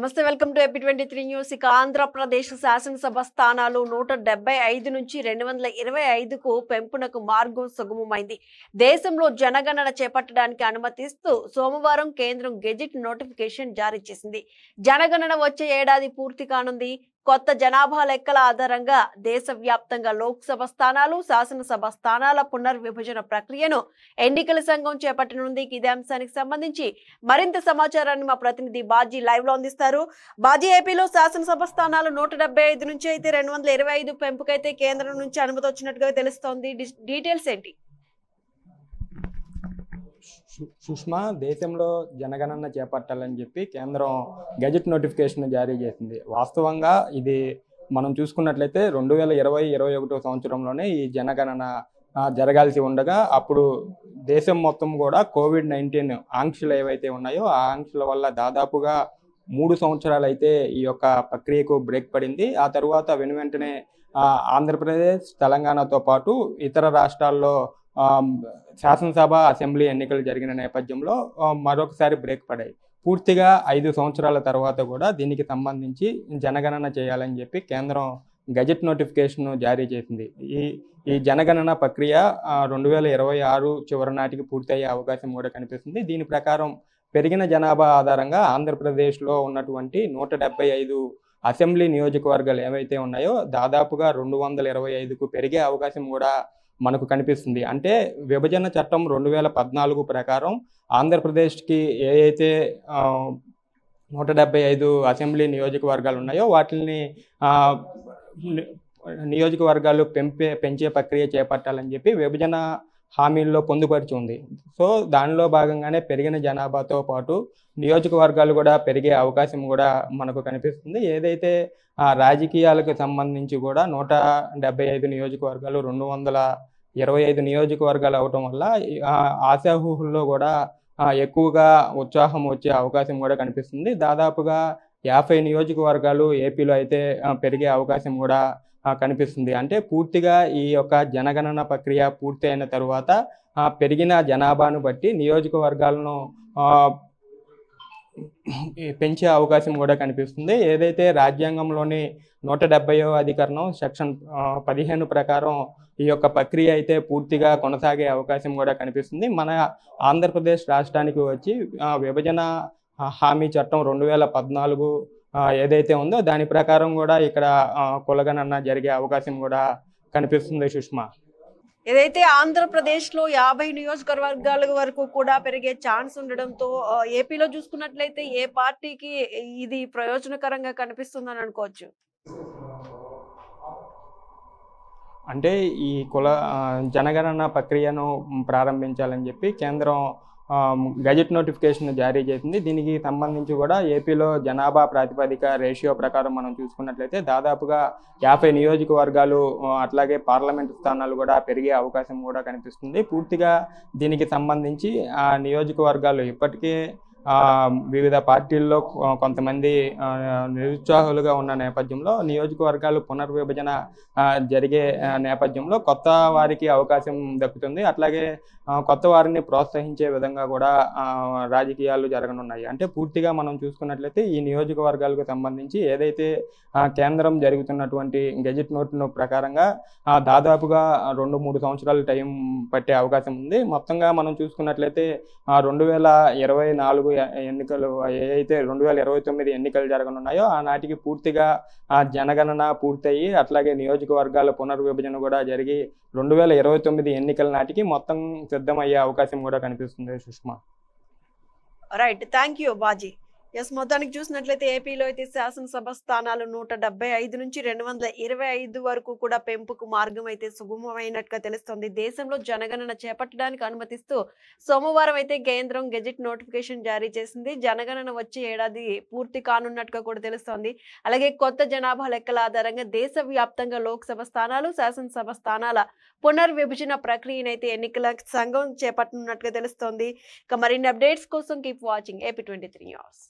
నమస్తే welcome to ఎపి23 news. ఇక ఆంధ్రప్రదేశ్ శాసనసభ స్థానాలు 175 నుంచి 225కు పెంపునకు మార్గం సుగమమైంది. దేశంలో జనగణన చేపట్టడానికి అనుమతిస్తూ సోమవారం కేంద్రం గెజిట్ నోటిఫికేషన్ జారీ చేసింది. జనగణన వచ్చే ఏడాది పూర్తి కానుంది. కొత్త జనాభా లెక్కల ఆధారంగా దేశవ్యాప్తంగా లోక్సభ స్థానాలు, శాసనసభ స్థానాల పునర్విభజన ప్రక్రియను ఎన్నికల సంఘం చేపట్టనుంది. ఇదే అంశానికి సంబంధించి మరింత సమాచారాన్ని మా ప్రతినిధి బాజీ లైవ్ లో అందిస్తారు. బాజీ, ఏపీలో శాసనసభ స్థానాలు 175 నుంచి అయితే 225 పెంపుకైతే కేంద్రం నుంచి అనుమతి వచ్చినట్టుగా తెలుస్తోంది. డీటెయిల్స్ ఏంటి? సుష్మా, దేశంలో జనగణన చేపట్టాలని చెప్పి కేంద్రం గెజెట్ నోటిఫికేషన్ జారీ చేసింది. వాస్తవంగా ఇది మనం చూసుకున్నట్లయితే 2020-21 సంవత్సరంలోనే ఈ జనగణన జరగాల్సి ఉండగా అప్పుడు దేశం మొత్తం కూడా కోవిడ్-19 ఆంక్షలు ఏవైతే ఉన్నాయో ఆ ఆంక్షల వల్ల దాదాపుగా 3 సంవత్సరాలు అయితే ఈ యొక్క ప్రక్రియకు బ్రేక్ పడింది. ఆ తర్వాత వెనువెంటనే ఆంధ్రప్రదేశ్, తెలంగాణతో పాటు ఇతర రాష్ట్రాల్లో శాసనసభ, అసెంబ్లీ ఎన్నికలు జరిగిన నేపథ్యంలో మరొకసారి బ్రేక్ పడాయి. పూర్తిగా 5 సంవత్సరాల తర్వాత కూడా దీనికి సంబంధించి జనగణన చేయాలని చెప్పి కేంద్రం గెజెట్ నోటిఫికేషన్ జారీ చేసింది. ఈ జనగణన ప్రక్రియ 2026 చివరి నాటికి పూర్తయ్యే అవకాశం కూడా కనిపిస్తుంది. దీని ప్రకారం పెరిగిన జనాభా ఆధారంగా ఆంధ్రప్రదేశ్లో ఉన్నటువంటి 175 అసెంబ్లీ నియోజకవర్గాలు ఏవైతే ఉన్నాయో దాదాపుగా 225కు పెరిగే అవకాశం కూడా మనకు కనిపిస్తుంది. అంటే విభజన చట్టం 2014 ప్రకారం ఆంధ్రప్రదేశ్కి ఏ అయితే 175 అసెంబ్లీ నియోజకవర్గాలు ఉన్నాయో వాటిని నియోజకవర్గాలు పెంచే ప్రక్రియ చేపట్టాలని చెప్పి విభజన హామీల్లో పొందుపరిచి ఉంది. సో దానిలో భాగంగానే పెరిగిన జనాభాతో పాటు నియోజకవర్గాలు కూడా పెరిగే అవకాశం కూడా మనకు కనిపిస్తుంది. ఏదైతే రాజకీయాలకు సంబంధించి కూడా 175 నియోజకవర్గాలు 225 నియోజకవర్గాలు అవటం వల్ల ఆశాహూహుల్లో కూడా ఎక్కువగా ఉత్సాహం వచ్చే అవకాశం కూడా కనిపిస్తుంది. దాదాపుగా 50 నియోజకవర్గాలు ఏపీలో అయితే పెరిగే అవకాశం కూడా కనిపిస్తుంది. అంటే పూర్తిగా ఈ యొక్క జనగణన ప్రక్రియ పూర్తి అయిన తరువాత పెరిగిన జనాభాను బట్టి నియోజకవర్గాలను పెంచే అవకాశం కూడా కనిపిస్తుంది. ఏదైతే రాజ్యాంగంలోని 170వ అధికరణం సెక్షన్ 15 ప్రకారం ఈ యొక్క ప్రక్రియ అయితే పూర్తిగా కొనసాగే అవకాశం కూడా కనిపిస్తుంది. మన ఆంధ్రప్రదేశ్ రాష్ట్రానికి వచ్చి విభజన హామీ చట్టం 2014 ఏదైతే ఉందో దాని ప్రకారం కూడా ఇక్కడ కులగణన జరిగే అవకాశం కూడా కనిపిస్తుంది. సుష్మా, ఏదైతే ఆంధ్రప్రదేశ్ లో 50 నియోజకవర్గాల వరకు కూడా పెరిగే ఛాన్స్ ఉండడంతో ఏపీలో చూసుకున్నట్లయితే ఏ పార్టీకి ఇది ప్రయోజనకరంగా కనిపిస్తుందని అనుకోవచ్చు? అంటే ఈ జనగణన ప్రక్రియను ప్రారంభించాలని చెప్పి కేంద్రం గెజెట్ నోటిఫికేషన్ జారీ చేసింది. దీనికి సంబంధించి కూడా ఏపీలో జనాభా ప్రాతిపదిక రేషియో ప్రకారం మనం చూసుకున్నట్లయితే దాదాపుగా 50 నియోజకవర్గాలు అట్లాగే పార్లమెంటు స్థానాలు కూడా పెరిగే అవకాశం కూడా కనిపిస్తుంది. పూర్తిగా దీనికి సంబంధించి ఆ నియోజకవర్గాలు ఇప్పటికే వివిధ పార్టీల్లో కొంతమంది నిరుత్సాహులుగా ఉన్న నేపథ్యంలో నియోజకవర్గాలు పునర్విభజన జరిగే నేపథ్యంలో కొత్త వారికి అవకాశం దక్కుతుంది. అట్లాగే కొత్త వారిని ప్రోత్సహించే విధంగా కూడా రాజకీయాలు జరగనున్నాయి. అంటే పూర్తిగా మనం చూసుకున్నట్లయితే ఈ నియోజకవర్గాలకు సంబంధించి ఏదైతే కేంద్రం జరుగుతున్నటువంటి గెజెట్ నోట్ ప్రకారంగా దాదాపుగా 2-3 సంవత్సరాల టైం పట్టే అవకాశం ఉంది. మొత్తంగా మనం చూసుకున్నట్లయితే 2024 ఎన్నికలు ఏదైతే 2029 ఎన్నికలు జరగనున్నాయో ఆనాటికి పూర్తిగా జనగణన పూర్తయి అట్లాగే నియోజకవర్గాల పునర్విభజన కూడా జరిగి 2029 ఎన్నికల నాటికి మొత్తం సిద్ధమయ్యే అవకాశం కూడా కనిపిస్తుంది. Sushma, right, thank you Baji. Yes, మొత్తానికి చూసినట్లయితే ఏపీలో అయితే శాసనసభ స్థానాలు 175 నుంచి 225 వరకు కూడా పెంపుకు మార్గం అయితే సుగమమైనట్టుగా తెలుస్తోంది. దేశంలో జనగణన చేపట్టడానికి అనుమతిస్తూ సోమవారం అయితే కేంద్రం గెజెట్ నోటిఫికేషన్ జారీ చేసింది. జనగణన వచ్చే ఏడాది పూర్తి కానున్నట్టుగా కూడా తెలుస్తోంది. అలాగే కొత్త జనాభా లెక్కల ఆధారంగా దేశవ్యాప్తంగా లోక్సభ స్థానాలు, శాసనసభ స్థానాల పునర్విభజన ప్రక్రియనైతే ఎన్నికల సంఘం చేపట్టనున్నట్టుగా తెలుస్తోంది. ఇక మరిన్ని అప్డేట్స్ కోసం కీప్ వాచింగ్ ఎపి23 న్యూస్.